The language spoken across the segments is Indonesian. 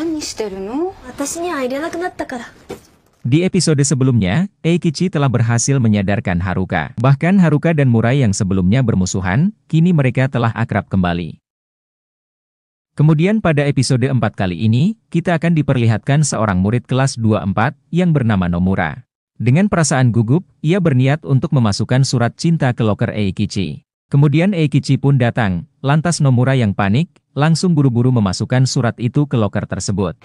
何してるの？私には入れなくなったから。Di episode sebelumnya, Eikichi telah berhasil menyadarkan Haruka. Bahkan Haruka dan Murai yang sebelumnya bermusuhan, kini mereka telah akrab kembali. Kemudian pada episode 4 kali ini, kita akan diperlihatkan seorang murid kelas 24 yang bernama Nomura. Dengan perasaan gugup, ia berniat untuk memasukkan surat cinta ke loker Eikichi. Kemudian Eikichi pun datang, lantas Nomura yang panik, langsung buru-buru memasukkan surat itu ke loker tersebut.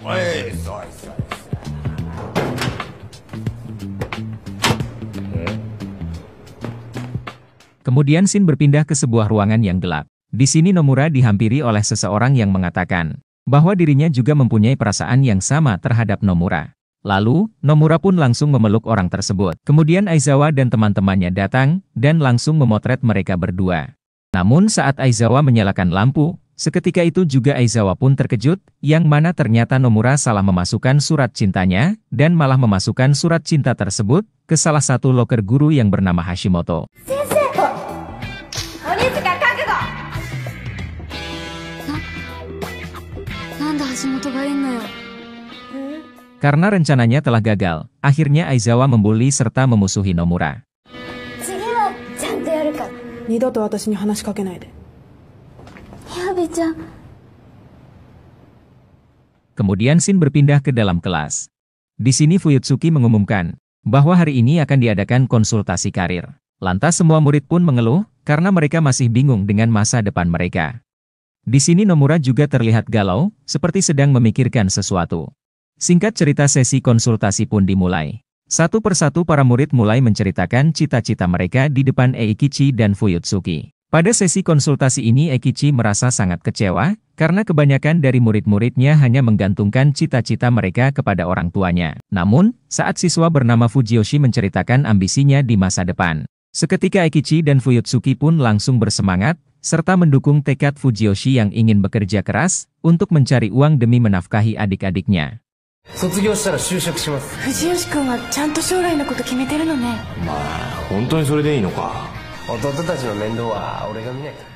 Kemudian scene berpindah ke sebuah ruangan yang gelap. Di sini Nomura dihampiri oleh seseorang yang mengatakan bahwa dirinya juga mempunyai perasaan yang sama terhadap Nomura. Lalu, Nomura pun langsung memeluk orang tersebut. Kemudian Aizawa dan teman-temannya datang dan langsung memotret mereka berdua. Namun saat Aizawa menyalakan lampu, seketika itu juga Aizawa pun terkejut, yang mana ternyata Nomura salah memasukkan surat cintanya, dan malah memasukkan surat cinta tersebut ke salah satu loker guru yang bernama Hashimoto. Karena rencananya telah gagal, akhirnya Aizawa membuli serta memusuhi Nomura. Kemudian scene berpindah ke dalam kelas. Di sini Fuyutsuki mengumumkan bahwa hari ini akan diadakan konsultasi karir. Lantas semua murid pun mengeluh karena mereka masih bingung dengan masa depan mereka. Di sini Nomura juga terlihat galau, seperti sedang memikirkan sesuatu. Singkat cerita, sesi konsultasi pun dimulai. Satu persatu para murid mulai menceritakan cita-cita mereka di depan Eikichi dan Fuyutsuki. Pada sesi konsultasi ini Eikichi merasa sangat kecewa, karena kebanyakan dari murid-muridnya hanya menggantungkan cita-cita mereka kepada orang tuanya. Namun, saat siswa bernama Fujiyoshi menceritakan ambisinya di masa depan, seketika Eikichi dan Fuyutsuki pun langsung bersemangat, serta mendukung tekad Fujiyoshi yang ingin bekerja keras untuk mencari uang demi menafkahi adik-adiknya.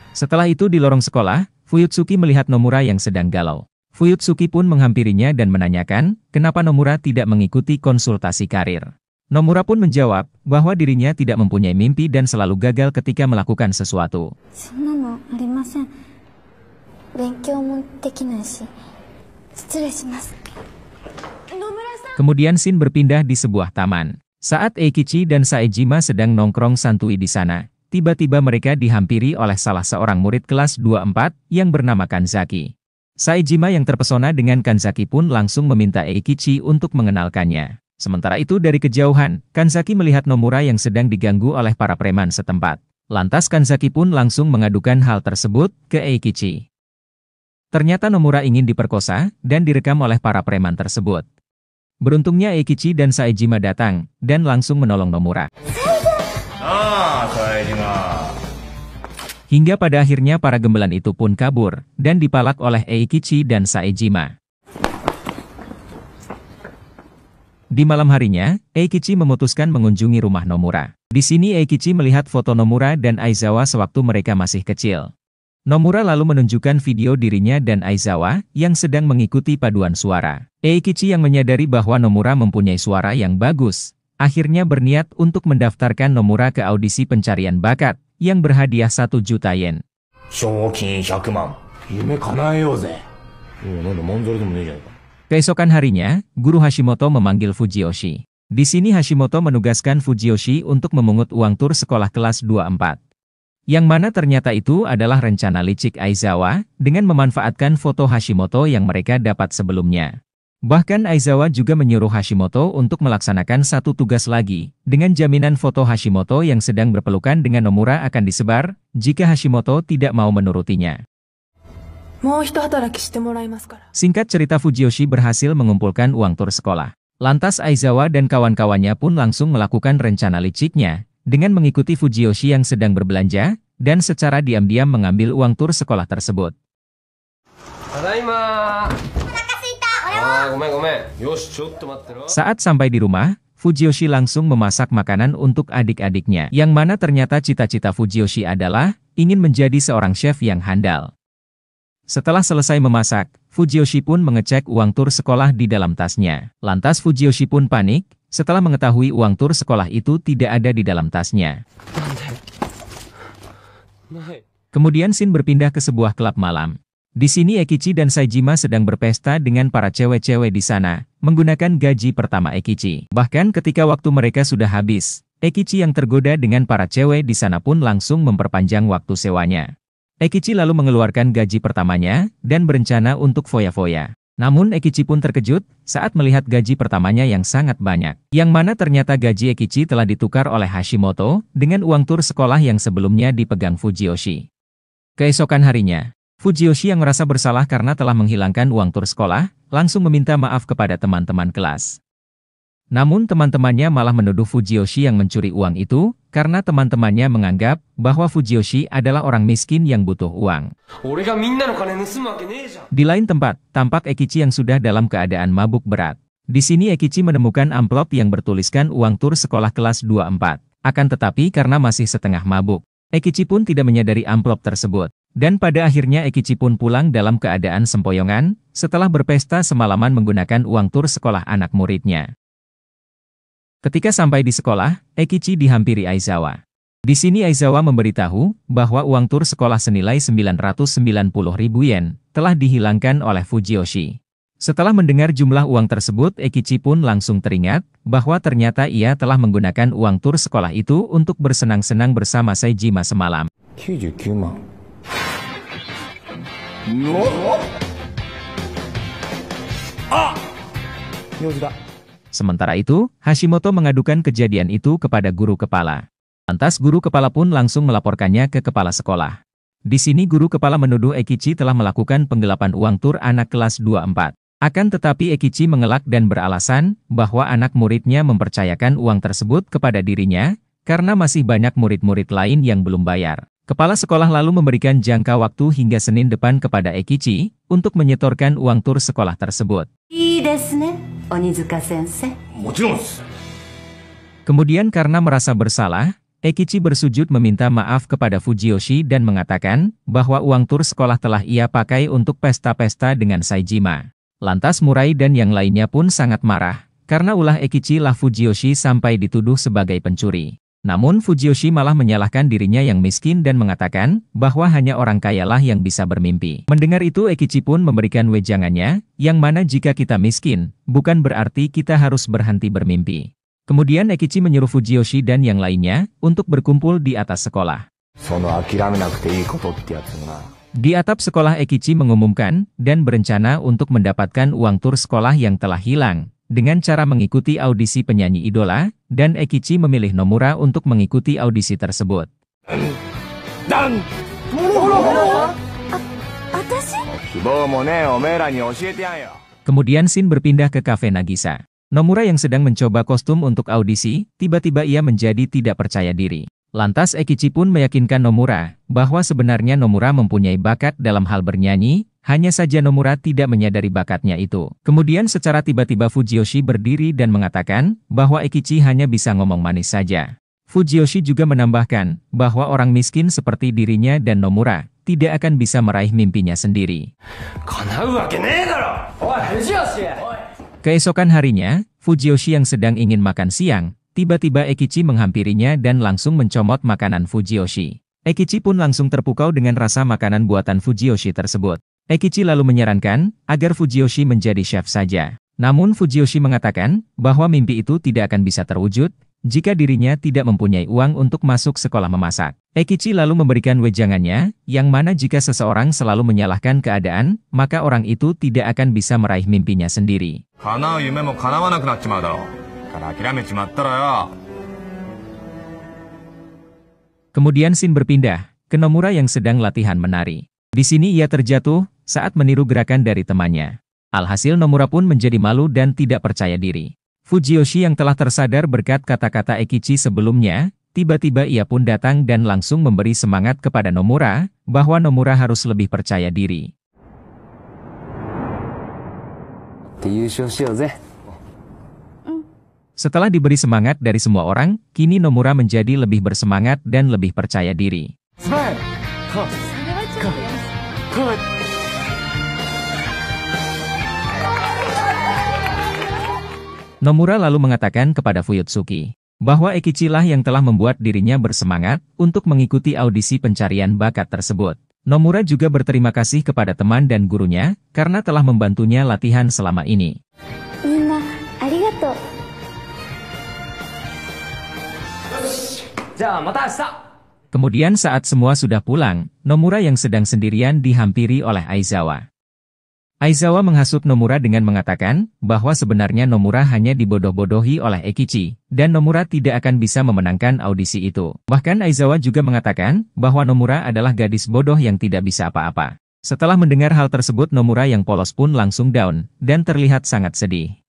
Setelah itu di lorong sekolah, Fuyutsuki melihat Nomura yang sedang galau. Fuyutsuki pun menghampirinya dan menanyakan, kenapa Nomura tidak mengikuti konsultasi karir. Nomura pun menjawab bahwa dirinya tidak mempunyai mimpi dan selalu gagal ketika melakukan sesuatu. Kemudian scene berpindah di sebuah taman. Saat Eikichi dan Saejima sedang nongkrong santuy di sana, tiba-tiba mereka dihampiri oleh salah seorang murid kelas 24 yang bernama Kanzaki. Saejima yang terpesona dengan Kanzaki pun langsung meminta Eikichi untuk mengenalkannya. Sementara itu dari kejauhan, Kanzaki melihat Nomura yang sedang diganggu oleh para preman setempat. Lantas Kanzaki pun langsung mengadukan hal tersebut ke Eikichi. Ternyata Nomura ingin diperkosa dan direkam oleh para preman tersebut. Beruntungnya Eikichi dan Saejima datang dan langsung menolong Nomura. Hingga pada akhirnya para gembelan itu pun kabur dan dipalak oleh Eikichi dan Saejima. Di malam harinya, Eikichi memutuskan mengunjungi rumah Nomura. Di sini Eikichi melihat foto Nomura dan Aizawa sewaktu mereka masih kecil. Nomura lalu menunjukkan video dirinya dan Aizawa yang sedang mengikuti paduan suara. Eikichi yang menyadari bahwa Nomura mempunyai suara yang bagus, akhirnya berniat untuk mendaftarkan Nomura ke audisi pencarian bakat yang berhadiah 1 juta yen. Keesokan harinya, Guru Hashimoto memanggil Fujiyoshi. Di sini Hashimoto menugaskan Fujiyoshi untuk memungut uang tur sekolah kelas 24. Yang mana ternyata itu adalah rencana licik Aizawa dengan memanfaatkan foto Hashimoto yang mereka dapat sebelumnya. Bahkan Aizawa juga menyuruh Hashimoto untuk melaksanakan satu tugas lagi, dengan jaminan foto Hashimoto yang sedang berpelukan dengan Nomura akan disebar, jika Hashimoto tidak mau menurutinya. Singkat cerita, Fujiyoshi berhasil mengumpulkan uang tur sekolah. Lantas Aizawa dan kawan-kawannya pun langsung melakukan rencana liciknya, dengan mengikuti Fujiyoshi yang sedang berbelanja, dan secara diam-diam mengambil uang tur sekolah tersebut. Saat sampai di rumah, Fujiyoshi langsung memasak makanan untuk adik-adiknya, yang mana ternyata cita-cita Fujiyoshi adalah ingin menjadi seorang chef yang handal. Setelah selesai memasak, Fujiyoshi pun mengecek uang tur sekolah di dalam tasnya. Lantas Fujiyoshi pun panik, setelah mengetahui uang tur sekolah itu tidak ada di dalam tasnya. Kemudian Shin berpindah ke sebuah klub malam. Di sini Ekichi dan Saejima sedang berpesta dengan para cewek-cewek di sana, menggunakan gaji pertama Ekichi. Bahkan ketika waktu mereka sudah habis, Ekichi yang tergoda dengan para cewek di sana pun langsung memperpanjang waktu sewanya. Ekichi lalu mengeluarkan gaji pertamanya, dan berencana untuk foya-foya. Namun Ekichi pun terkejut, saat melihat gaji pertamanya yang sangat banyak. Yang mana ternyata gaji Ekichi telah ditukar oleh Hashimoto, dengan uang tur sekolah yang sebelumnya dipegang Fujiyoshi. Keesokan harinya, Fujiyoshi yang merasa bersalah karena telah menghilangkan uang tur sekolah, langsung meminta maaf kepada teman-teman kelas. Namun teman-temannya malah menuduh Fujiyoshi yang mencuri uang itu, karena teman-temannya menganggap bahwa Fujiyoshi adalah orang miskin yang butuh uang. Di lain tempat, tampak Ekichi yang sudah dalam keadaan mabuk berat. Di sini Ekichi menemukan amplop yang bertuliskan uang tur sekolah kelas 24. Akan tetapi karena masih setengah mabuk, Ekichi pun tidak menyadari amplop tersebut. Dan pada akhirnya Ekichi pun pulang dalam keadaan sempoyongan, setelah berpesta semalaman menggunakan uang tur sekolah anak muridnya. Ketika sampai di sekolah, Ekichi dihampiri Aizawa. Di sini Aizawa memberitahu bahwa uang tur sekolah senilai 990.000 yen telah dihilangkan oleh Fujiyoshi. Setelah mendengar jumlah uang tersebut, Ekichi pun langsung teringat bahwa ternyata ia telah menggunakan uang tur sekolah itu untuk bersenang-senang bersama Saejima semalam. 99万 Sementara itu, Hashimoto mengadukan kejadian itu kepada guru kepala. Lantas guru kepala pun langsung melaporkannya ke kepala sekolah. Di sini guru kepala menuduh Ekichi telah melakukan penggelapan uang tur anak kelas 24. Akan tetapi Ekichi mengelak dan beralasan bahwa anak muridnya mempercayakan uang tersebut kepada dirinya, karena masih banyak murid-murid lain yang belum bayar. Kepala sekolah lalu memberikan jangka waktu hingga Senin depan kepada Ekichi untuk menyetorkan uang tur sekolah tersebut. Kemudian karena merasa bersalah, Ekichi bersujud meminta maaf kepada Fujiyoshi dan mengatakan bahwa uang tur sekolah telah ia pakai untuk pesta-pesta dengan Saejima. Lantas Murai dan yang lainnya pun sangat marah, karena ulah Ekichi lah Fujiyoshi sampai dituduh sebagai pencuri. Namun Fujiyoshi malah menyalahkan dirinya yang miskin dan mengatakan bahwa hanya orang kayalah yang bisa bermimpi. Mendengar itu Ekichi pun memberikan wejangannya, yang mana jika kita miskin, bukan berarti kita harus berhenti bermimpi. Kemudian Ekichi menyuruh Fujiyoshi dan yang lainnya untuk berkumpul di atas sekolah. Di atap sekolah Ekichi mengumumkan dan berencana untuk mendapatkan uang tur sekolah yang telah hilang, dengan cara mengikuti audisi penyanyi idola, dan Ekichi memilih Nomura untuk mengikuti audisi tersebut. Kemudian Shin berpindah ke kafe Nagisa. Nomura yang sedang mencoba kostum untuk audisi, tiba-tiba ia menjadi tidak percaya diri. Lantas Ekichi pun meyakinkan Nomura bahwa sebenarnya Nomura mempunyai bakat dalam hal bernyanyi, hanya saja Nomura tidak menyadari bakatnya itu. Kemudian secara tiba-tiba Fujiyoshi berdiri dan mengatakan bahwa Ekichi hanya bisa ngomong manis saja. Fujiyoshi juga menambahkan bahwa orang miskin seperti dirinya dan Nomura tidak akan bisa meraih mimpinya sendiri. Keesokan harinya, Fujiyoshi yang sedang ingin makan siang, tiba-tiba Ekichi menghampirinya dan langsung mencomot makanan Fujiyoshi. Ekichi pun langsung terpukau dengan rasa makanan buatan Fujiyoshi tersebut. Ekichi lalu menyarankan agar Fujiyoshi menjadi chef saja. Namun Fujiyoshi mengatakan bahwa mimpi itu tidak akan bisa terwujud jika dirinya tidak mempunyai uang untuk masuk sekolah memasak. Ekichi lalu memberikan wejangannya, yang mana jika seseorang selalu menyalahkan keadaan, maka orang itu tidak akan bisa meraih mimpinya sendiri. Kemudian Shin berpindah ke Nomura yang sedang latihan menari. Di sini ia terjatuh saat meniru gerakan dari temannya. Alhasil Nomura pun menjadi malu dan tidak percaya diri. Fujiyoshi yang telah tersadar berkat kata-kata Ekichi sebelumnya, tiba-tiba ia pun datang dan langsung memberi semangat kepada Nomura, bahwa Nomura harus lebih percaya diri. Setelah diberi semangat dari semua orang, kini Nomura menjadi lebih bersemangat dan lebih percaya diri. Nomura lalu mengatakan kepada Fuyutsuki bahwa Ekichi lah yang telah membuat dirinya bersemangat untuk mengikuti audisi pencarian bakat tersebut. Nomura juga berterima kasih kepada teman dan gurunya karena telah membantunya latihan selama ini. Minna, arigatou. Kemudian saat semua sudah pulang, Nomura yang sedang sendirian dihampiri oleh Aizawa. Aizawa menghasut Nomura dengan mengatakan bahwa sebenarnya Nomura hanya dibodoh-bodohi oleh Ekichi, dan Nomura tidak akan bisa memenangkan audisi itu. Bahkan Aizawa juga mengatakan bahwa Nomura adalah gadis bodoh yang tidak bisa apa-apa. Setelah mendengar hal tersebut, Nomura yang polos pun langsung down, dan terlihat sangat sedih.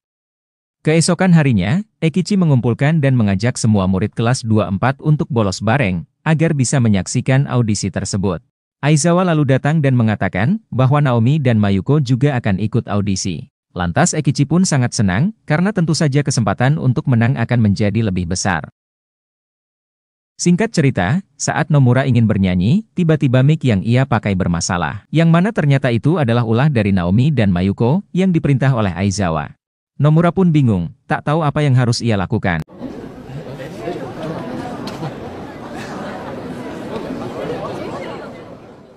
Keesokan harinya, Ekichi mengumpulkan dan mengajak semua murid kelas 24 untuk bolos bareng, agar bisa menyaksikan audisi tersebut. Aizawa lalu datang dan mengatakan bahwa Naomi dan Mayuko juga akan ikut audisi. Lantas Ekichi pun sangat senang, karena tentu saja kesempatan untuk menang akan menjadi lebih besar. Singkat cerita, saat Nomura ingin bernyanyi, tiba-tiba mic yang ia pakai bermasalah. Yang mana ternyata itu adalah ulah dari Naomi dan Mayuko, yang diperintah oleh Aizawa. Nomura pun bingung, tak tahu apa yang harus ia lakukan.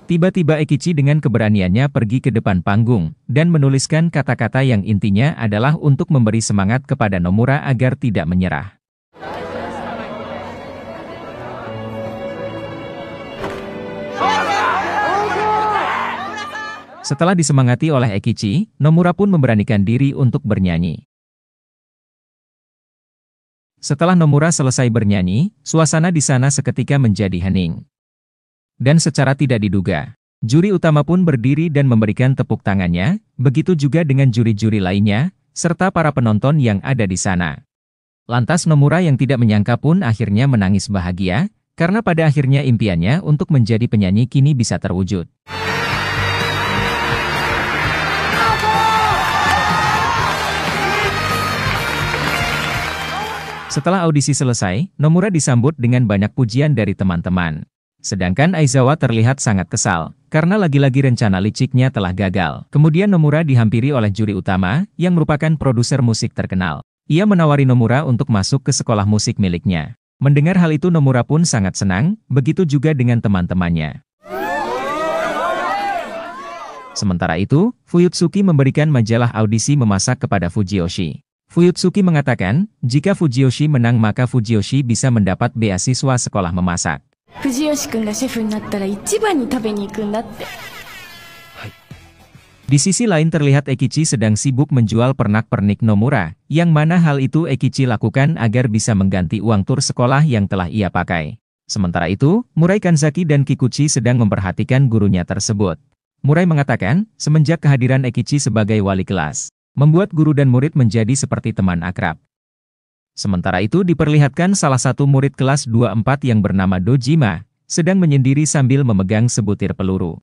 Tiba-tiba Ekichi dengan keberaniannya pergi ke depan panggung, dan menuliskan kata-kata yang intinya adalah untuk memberi semangat kepada Nomura agar tidak menyerah. Setelah disemangati oleh Ekichi, Nomura pun memberanikan diri untuk bernyanyi. Setelah Nomura selesai bernyanyi, suasana di sana seketika menjadi hening. Dan secara tidak diduga, juri utama pun berdiri dan memberikan tepuk tangannya, begitu juga dengan juri-juri lainnya, serta para penonton yang ada di sana. Lantas Nomura yang tidak menyangka pun akhirnya menangis bahagia, karena pada akhirnya impiannya untuk menjadi penyanyi kini bisa terwujud. Setelah audisi selesai, Nomura disambut dengan banyak pujian dari teman-teman. Sedangkan Aizawa terlihat sangat kesal, karena lagi-lagi rencana liciknya telah gagal. Kemudian Nomura dihampiri oleh juri utama, yang merupakan produser musik terkenal. Ia menawari Nomura untuk masuk ke sekolah musik miliknya. Mendengar hal itu Nomura pun sangat senang, begitu juga dengan teman-temannya. Sementara itu, Fuyutsuki memberikan majalah audisi memasak kepada Fujiyoshi. Fuyutsuki mengatakan, jika Fujiyoshi menang maka Fujiyoshi bisa mendapat beasiswa sekolah memasak. Di sisi lain terlihat Ekichi sedang sibuk menjual pernak-pernik Nomura, yang mana hal itu Ekichi lakukan agar bisa mengganti uang tur sekolah yang telah ia pakai. Sementara itu, Murai Kanzaki dan Kikuchi sedang memperhatikan gurunya tersebut. Murai mengatakan, semenjak kehadiran Ekichi sebagai wali kelas, membuat guru dan murid menjadi seperti teman akrab. Sementara itu diperlihatkan salah satu murid kelas 24 yang bernama Dojima, sedang menyendiri sambil memegang sebutir peluru.